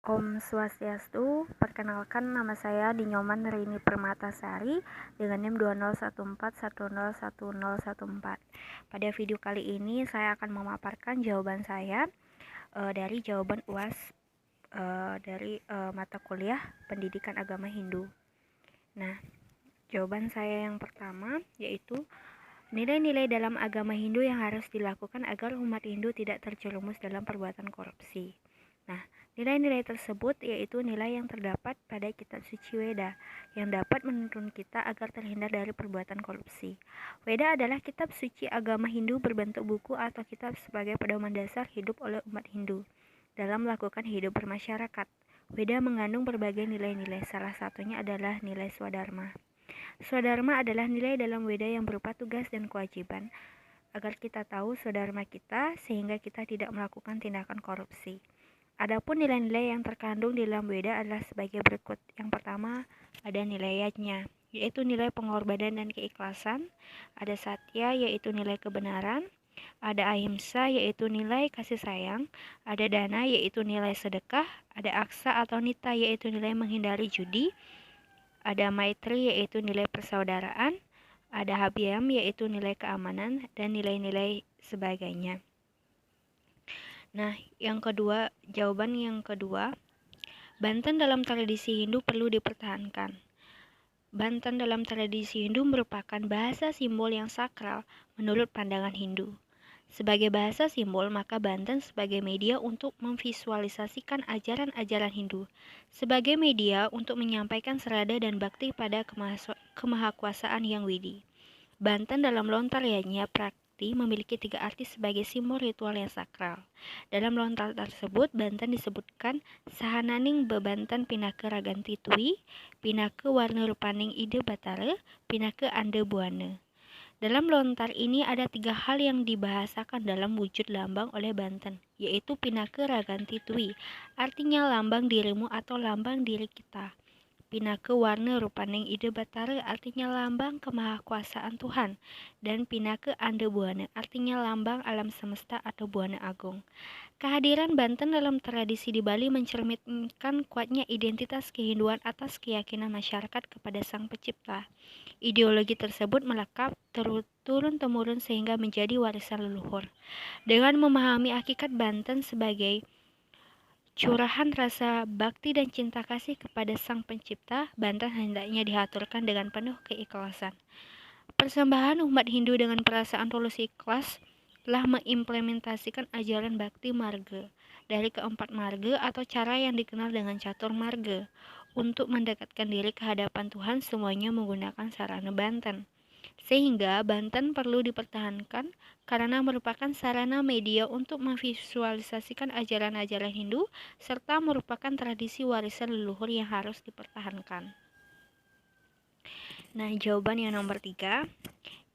Om Swastiastu, perkenalkan nama saya Dinyoman Rini Permatasari dengan NIM 2014101014. Pada video kali ini saya akan memaparkan jawaban saya dari jawaban UAS dari mata kuliah Pendidikan Agama Hindu. Nah, jawaban saya yang pertama yaitu nilai-nilai dalam agama Hindu yang harus dilakukan agar umat Hindu tidak terjerumus dalam perbuatan korupsi. Nah, nilai-nilai tersebut yaitu nilai yang terdapat pada kitab suci Weda yang dapat menuntun kita agar terhindar dari perbuatan korupsi. Weda adalah kitab suci agama Hindu berbentuk buku atau kitab sebagai pedoman dasar hidup oleh umat Hindu dalam melakukan hidup bermasyarakat. Weda mengandung berbagai nilai-nilai, salah satunya adalah nilai Swadharma. Swadharma adalah nilai dalam Weda yang berupa tugas dan kewajiban agar kita tahu swadharma kita sehingga kita tidak melakukan tindakan korupsi. Adapun nilai-nilai yang terkandung di dalam Weda adalah sebagai berikut. Yang pertama ada nilai yajna, yaitu nilai pengorbanan dan keikhlasan. Ada satya, yaitu nilai kebenaran. Ada ahimsa, yaitu nilai kasih sayang. Ada dana, yaitu nilai sedekah. Ada aksa atau nita, yaitu nilai menghindari judi. Ada maitri, yaitu nilai persaudaraan. Ada habiyam, yaitu nilai keamanan, dan nilai-nilai sebagainya. Nah, jawaban yang kedua, Banten dalam tradisi Hindu perlu dipertahankan. Banten dalam tradisi Hindu merupakan bahasa simbol yang sakral menurut pandangan Hindu. Sebagai bahasa simbol, maka Banten sebagai media untuk memvisualisasikan ajaran-ajaran Hindu, sebagai media untuk menyampaikan serada dan bakti pada kemahakuasaan yang widi. Banten dalam lontar yajna prakti memiliki 3 arti sebagai simbol ritual yang sakral. Dalam lontar tersebut, Banten disebutkan sahananing bebanten pinake raganti tui, pinake warna rupaning ide batara, pinake ande buana. Dalam lontar ini ada 3 hal yang dibahasakan dalam wujud lambang oleh Banten, yaitu pinake raganti tui, artinya lambang dirimu atau lambang diri kita. Pinake warna rupaning ide batara artinya lambang kemahakuasaan Tuhan, dan pinake ande buana artinya lambang alam semesta atau buana agung. Kehadiran Banten dalam tradisi di Bali mencerminkan kuatnya identitas kehinduan atas keyakinan masyarakat kepada Sang Pencipta. Ideologi tersebut melekat turun-temurun sehingga menjadi warisan leluhur. Dengan memahami hakikat Banten sebagai curahan rasa bakti dan cinta kasih kepada Sang Pencipta, Banten hendaknya dihaturkan dengan penuh keikhlasan. Persembahan umat Hindu dengan perasaan tulus ikhlas telah mengimplementasikan ajaran bakti marga dari keempat marga atau cara yang dikenal dengan catur marga untuk mendekatkan diri ke hadapan Tuhan, semuanya menggunakan sarana Banten. Sehingga Banten perlu dipertahankan karena merupakan sarana media untuk memvisualisasikan ajaran-ajaran Hindu serta merupakan tradisi warisan leluhur yang harus dipertahankan. Nah, jawaban yang nomor 3,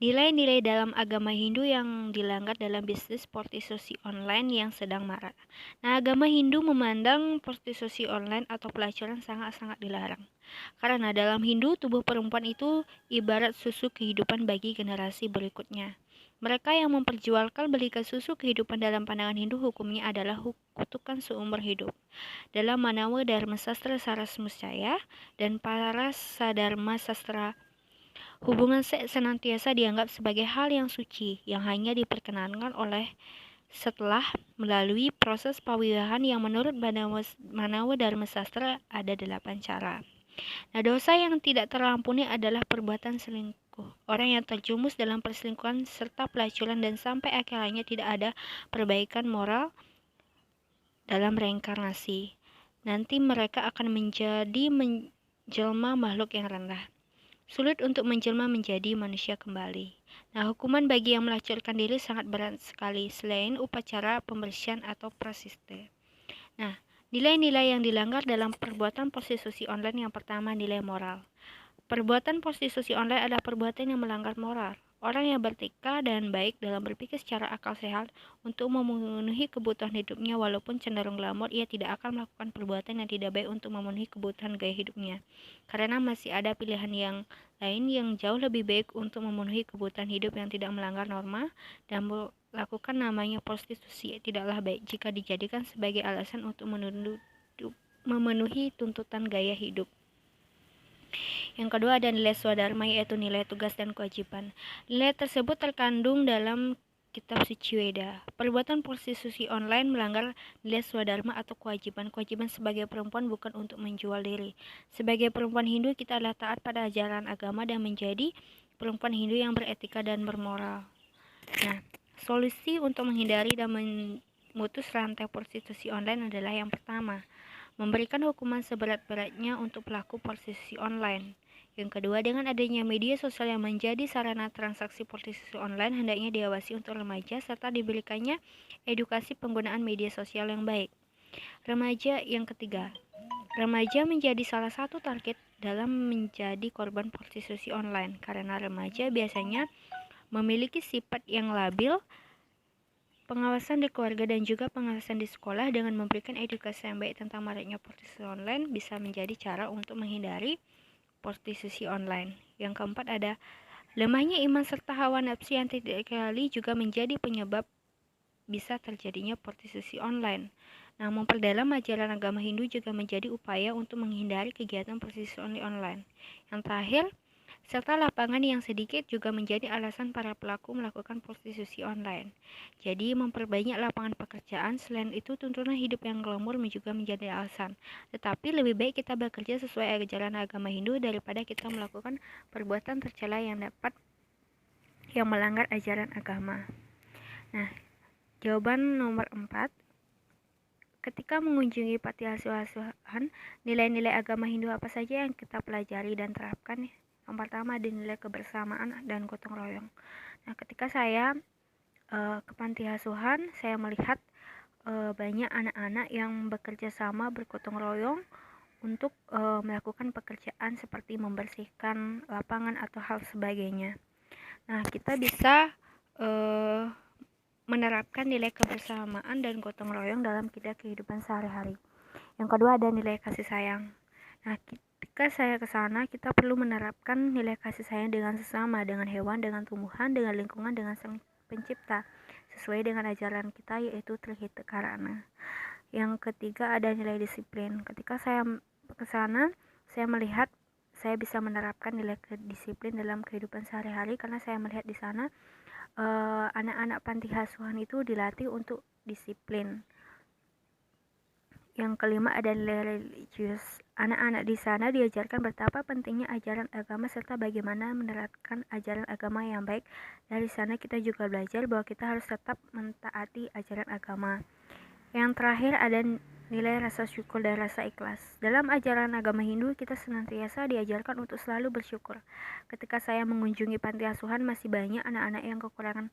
nilai-nilai dalam agama Hindu yang dilanggar dalam bisnis prostitusi online yang sedang marak. Nah, agama Hindu memandang prostitusi online atau pelacuran sangat-sangat dilarang. Karena dalam Hindu, tubuh perempuan itu ibarat susu kehidupan bagi generasi berikutnya. Mereka yang memperjualkan belikan susu kehidupan dalam pandangan Hindu hukumnya adalah kutukan seumur hidup. Dalam Manawa Dharma Sastra Sarasmuscaya dan para Sadharma Sastra, hubungan seks senantiasa dianggap sebagai hal yang suci yang hanya diperkenankan oleh setelah melalui proses pawiwahan yang menurut Manawa Dharma Sastra ada 8 cara. Nah, dosa yang tidak terampuni adalah perbuatan selingkuh. Orang yang terjumus dalam perselingkuhan serta pelacuran dan sampai akhirnya tidak ada perbaikan moral dalam reinkarnasi. Nanti mereka akan menjelma makhluk yang rendah. Sulit untuk menjelma menjadi manusia kembali. Nah, hukuman bagi yang melacurkan diri sangat berat sekali selain upacara pembersihan atau prasiste. Nah, nilai-nilai yang dilanggar dalam perbuatan prostitusi online yang pertama, nilai moral. Perbuatan prostitusi online adalah perbuatan yang melanggar moral. Orang yang bertika dan baik dalam berpikir secara akal sehat untuk memenuhi kebutuhan hidupnya walaupun cenderung glamor, ia tidak akan melakukan perbuatan yang tidak baik untuk memenuhi kebutuhan gaya hidupnya. Karena masih ada pilihan yang lain yang jauh lebih baik untuk memenuhi kebutuhan hidup yang tidak melanggar norma, dan melakukan namanya prostitusi tidaklah baik jika dijadikan sebagai alasan untuk memenuhi tuntutan gaya hidup. Yang kedua ada nilai swadharma, yaitu nilai tugas dan kewajiban. Nilai tersebut terkandung dalam Kitab Suci Weda. Perbuatan prostitusi online melanggar nilai swadharma atau kewajiban. Kewajiban sebagai perempuan bukan untuk menjual diri. Sebagai perempuan Hindu, kita adalah taat pada ajaran agama dan menjadi perempuan Hindu yang beretika dan bermoral. Nah, solusi untuk menghindari dan memutus rantai prostitusi online adalah yang pertama, memberikan hukuman seberat-beratnya untuk pelaku prostitusi online. Yang kedua, dengan adanya media sosial yang menjadi sarana transaksi prostitusi online, hendaknya diawasi untuk remaja serta diberikannya edukasi penggunaan media sosial yang baik. Remaja yang ketiga, remaja menjadi salah satu target dalam menjadi korban prostitusi online karena remaja biasanya memiliki sifat yang labil. Pengawasan di keluarga dan juga pengawasan di sekolah dengan memberikan edukasi yang baik tentang maraknya prostitusi online bisa menjadi cara untuk menghindari prostitusi online. Yang keempat ada lemahnya iman serta hawa nafsu yang tidak terkendali juga menjadi penyebab bisa terjadinya prostitusi online. Nah, memperdalam ajaran agama Hindu juga menjadi upaya untuk menghindari kegiatan prostitusi online. Yang terakhir, serta lapangan yang sedikit juga menjadi alasan para pelaku melakukan prostitusi online. Jadi memperbanyak lapangan pekerjaan, selain itu tuntunan hidup yang glamor juga menjadi alasan. Tetapi lebih baik kita bekerja sesuai ajaran agama Hindu daripada kita melakukan perbuatan tercela yang melanggar ajaran agama. Nah, jawaban nomor 4. Ketika mengunjungi panti asuhan, nilai-nilai agama Hindu apa saja yang kita pelajari dan terapkan? Yang pertama ada nilai kebersamaan dan gotong royong. Nah, ketika saya ke panti asuhan, saya melihat banyak anak-anak yang bekerja sama bergotong royong untuk melakukan pekerjaan seperti membersihkan lapangan atau hal sebagainya. Nah, kita bisa menerapkan nilai kebersamaan dan gotong royong dalam kehidupan sehari-hari. Yang kedua ada nilai kasih sayang. Nah, ketika saya ke sana, kita perlu menerapkan nilai kasih sayang dengan sesama, dengan hewan, dengan tumbuhan, dengan lingkungan, dengan sang pencipta, sesuai dengan ajaran kita, yaitu Trihita Karana. Yang ketiga ada nilai disiplin. Ketika saya ke sana, saya melihat saya bisa menerapkan nilai disiplin dalam kehidupan sehari-hari karena saya melihat di sana anak-anak panti asuhan itu dilatih untuk disiplin. Yang kelima ada nilai religius. Anak-anak di sana diajarkan betapa pentingnya ajaran agama serta bagaimana menerapkan ajaran agama yang baik. Dari sana kita juga belajar bahwa kita harus tetap mentaati ajaran agama. Yang terakhir ada nilai rasa syukur dan rasa ikhlas. Dalam ajaran agama Hindu, kita senantiasa diajarkan untuk selalu bersyukur. Ketika saya mengunjungi panti asuhan, masih banyak anak-anak yang kekurangan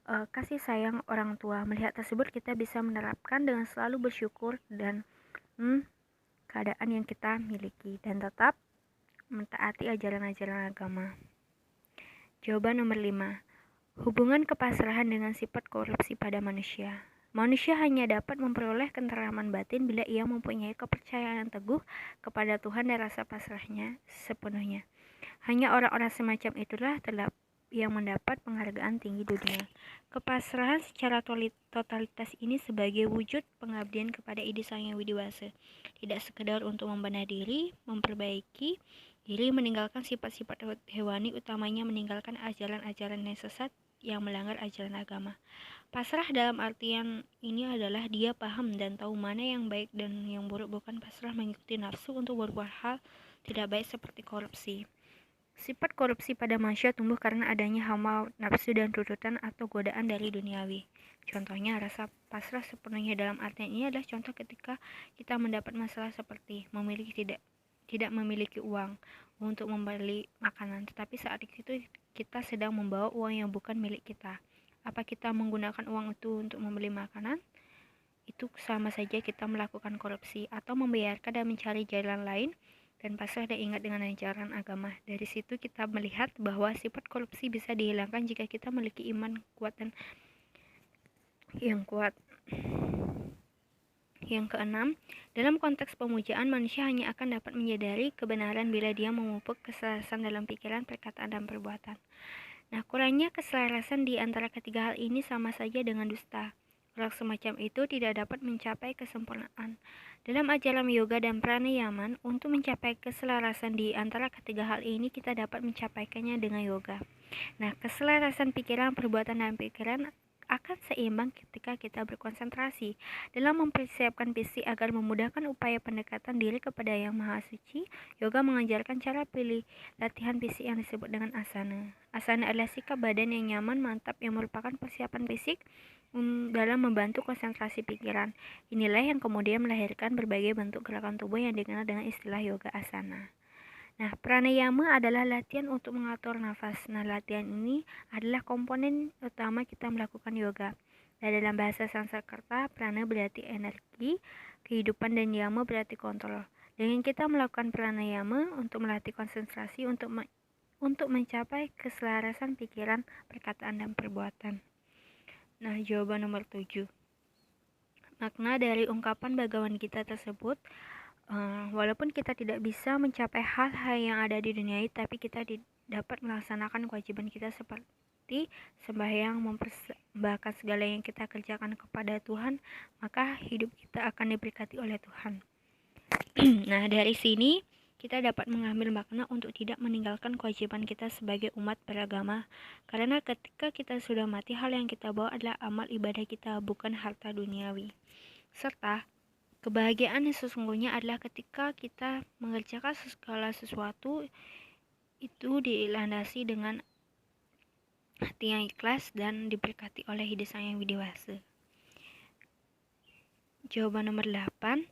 kasih sayang orang tua. Melihat tersebut, kita bisa menerapkan dengan selalu bersyukur dan keadaan yang kita miliki dan tetap mentaati ajaran-ajaran agama. Jawaban nomor 5. Hubungan kepasrahan dengan sifat korupsi pada manusia. Manusia hanya dapat memperoleh ketenteraman batin bila ia mempunyai kepercayaan yang teguh kepada Tuhan dan rasa pasrahnya sepenuhnya. Hanya orang-orang semacam itulah yang mendapat penghargaan tinggi dunia. Kepasrahan secara totalitas ini sebagai wujud pengabdian kepada ide Sang Yang Widiwasa. Tidak sekedar untuk membenah diri, memperbaiki diri, meninggalkan sifat-sifat hewani, utamanya meninggalkan ajaran-ajaran yang sesat yang melanggar ajaran agama. Pasrah dalam artian ini adalah dia paham dan tahu mana yang baik dan yang buruk, bukan pasrah mengikuti nafsu untuk berbuat hal tidak baik seperti korupsi. Sifat korupsi pada manusia tumbuh karena adanya hawa nafsu dan tuntutan atau godaan dari duniawi. Contohnya, rasa pasrah sepenuhnya dalam artian ini adalah contoh ketika kita mendapat masalah seperti tidak memiliki uang untuk membeli makanan, tetapi saat itu kita sedang membawa uang yang bukan milik kita. Apa kita menggunakan uang itu untuk membeli makanan? Itu sama saja kita melakukan korupsi atau membiarkan dan mencari jalan lain dan pasrah dan ingat dengan ajaran agama. Dari situ kita melihat bahwa sifat korupsi bisa dihilangkan jika kita memiliki iman kuat dan yang kuat. Yang keenam, dalam konteks pemujaan, manusia hanya akan dapat menyadari kebenaran bila dia memupuk keselarasan dalam pikiran, perkataan, dan perbuatan. Nah, kurangnya keselarasan di antara ketiga hal ini sama saja dengan dusta. Orang semacam itu tidak dapat mencapai kesempurnaan. Dalam ajaran yoga dan pranayama, untuk mencapai keselarasan di antara ketiga hal ini, kita dapat mencapaikannya dengan yoga. Nah, keselarasan pikiran, perbuatan, dan pikiran akan seimbang ketika kita berkonsentrasi dalam mempersiapkan fisik agar memudahkan upaya pendekatan diri kepada Yang Maha Suci. Yoga mengajarkan cara pilih latihan fisik yang disebut dengan asana. Asana adalah sikap badan yang nyaman, mantap, yang merupakan persiapan fisik dalam membantu konsentrasi pikiran. Inilah yang kemudian melahirkan berbagai bentuk gerakan tubuh yang dikenal dengan istilah yoga asana. Nah, pranayama adalah latihan untuk mengatur nafas. Nah, latihan ini adalah komponen utama kita melakukan yoga. Nah, dalam bahasa Sanskerta, prana berarti energi, kehidupan, dan yama berarti kontrol. Dengan kita melakukan pranayama untuk melatih konsentrasi untuk mencapai keselarasan pikiran, perkataan, dan perbuatan. Nah, jawaban nomor 7. Makna dari ungkapan Bhagavad Gita tersebut, walaupun kita tidak bisa mencapai hal-hal yang ada di dunia ini, tapi kita dapat melaksanakan kewajiban kita seperti sembahyang, mempersembahkan segala yang kita kerjakan kepada Tuhan, maka hidup kita akan diberkati oleh Tuhan. Nah, dari sini kita dapat mengambil makna untuk tidak meninggalkan kewajiban kita sebagai umat beragama, karena ketika kita sudah mati, hal yang kita bawa adalah amal ibadah kita, bukan harta duniawi. Serta kebahagiaan yang sesungguhnya adalah ketika kita mengerjakan segala sesuatu itu dilandasi dengan hati yang ikhlas dan diberkati oleh hidup Sang Yang Widiwasa. Jawaban nomor 8.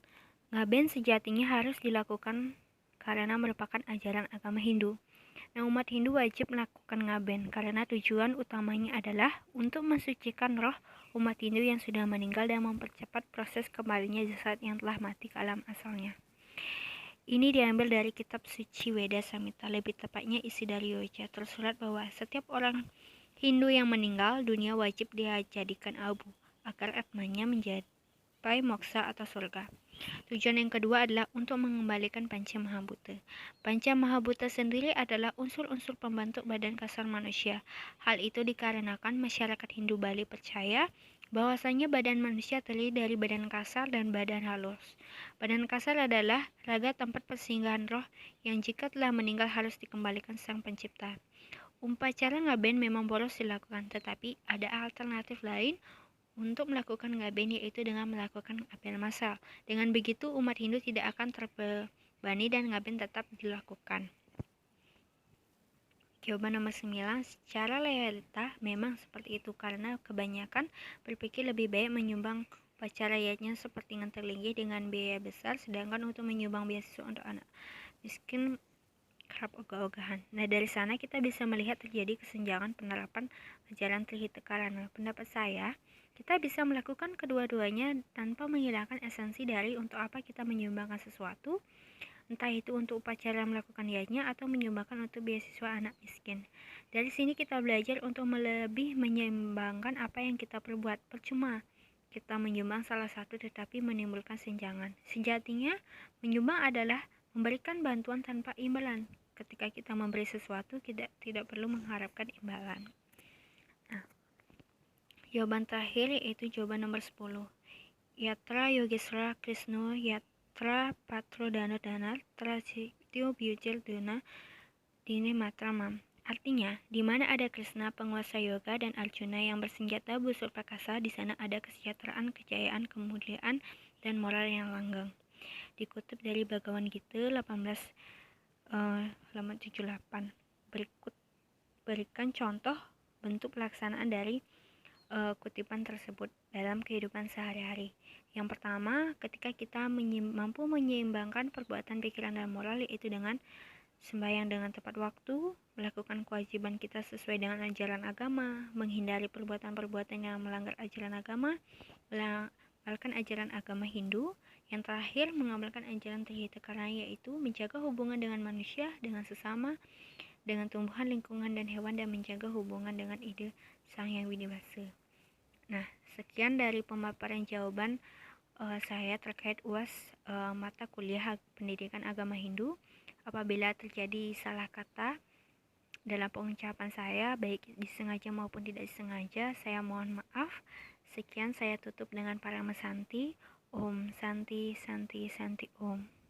Ngaben sejatinya harus dilakukan karena merupakan ajaran agama Hindu. Nah, umat Hindu wajib melakukan ngaben karena tujuan utamanya adalah untuk mensucikan roh umat Hindu yang sudah meninggal dan mempercepat proses kembalinya jasad yang telah mati ke alam asalnya. Ini diambil dari kitab suci Weda Samhita, lebih tepatnya isi dari Yoja. Tersurat bahwa setiap orang Hindu yang meninggal dunia wajib dia jadikan abu agar atmanya mencapai moksa atau surga. Tujuan yang kedua adalah untuk mengembalikan Panca Mahabhuta. Panca Mahabhuta sendiri adalah unsur-unsur pembentuk badan kasar manusia. Hal itu dikarenakan masyarakat Hindu Bali percaya bahwasanya badan manusia terdiri dari badan kasar dan badan halus. Badan kasar adalah raga tempat persinggahan roh yang jika telah meninggal harus dikembalikan Sang Pencipta. Upacara ngaben memang boros dilakukan, tetapi ada alternatif lain untuk melakukan ngaben, yaitu dengan melakukan apel massal. Dengan begitu umat Hindu tidak akan terbebani dan ngaben tetap dilakukan. Jawaban nomor 9. Secara realita memang seperti itu, karena kebanyakan berpikir lebih baik menyumbang upacara yajna seperti ngantar linggih dengan biaya besar, sedangkan untuk menyumbang beasiswa untuk anak miskin kerap ogah-ogahan. Nah, dari sana kita bisa melihat terjadi kesenjangan penerapan ajaran Trihita Karana. Pendapat saya, kita bisa melakukan kedua-duanya tanpa menghilangkan esensi dari untuk apa kita menyumbangkan sesuatu, entah itu untuk upacara melakukan yajna atau menyumbangkan untuk beasiswa anak miskin. Dari sini kita belajar untuk lebih menyeimbangkan apa yang kita perbuat. Percuma kita menyumbang salah satu tetapi menimbulkan senjangan. Sejatinya, menyumbang adalah memberikan bantuan tanpa imbalan. Ketika kita memberi sesuatu, kita tidak perlu mengharapkan imbalan. Nah, jawaban terakhir yaitu jawaban nomor 10. Yatra Yogeswara Krishna Yatra Patro Dana Dana Trasityo Byujil Dana Dine Matramam. Artinya, di mana ada Krishna penguasa yoga dan Arjuna yang bersenjata busur prakasa, di sana ada kesejahteraan, kejayaan, kemuliaan, dan moral yang langgeng. Dikutip dari Bhagavad Gita 18 halaman 78. Berikut berikan contoh bentuk pelaksanaan dari kutipan tersebut dalam kehidupan sehari-hari. Yang pertama, ketika kita mampu menyeimbangkan perbuatan, pikiran, dan moral, yaitu dengan sembahyang dengan tepat waktu, melakukan kewajiban kita sesuai dengan ajaran agama, menghindari perbuatan-perbuatan yang melanggar ajaran agama, mengamalkan ajaran agama Hindu. Yang terakhir, mengamalkan ajaran Trihita Karana, yaitu menjaga hubungan dengan manusia, dengan sesama, dengan tumbuhan, lingkungan, dan hewan, dan menjaga hubungan dengan ide Sang Yang Widiwasa. Nah, sekian dari pemaparan jawaban saya terkait UAS mata kuliah pendidikan agama Hindu. Apabila terjadi salah kata dalam pengucapan saya, baik disengaja maupun tidak disengaja, saya mohon maaf. Sekian saya tutup dengan para mesanti. Om Santi Santi Santi Om.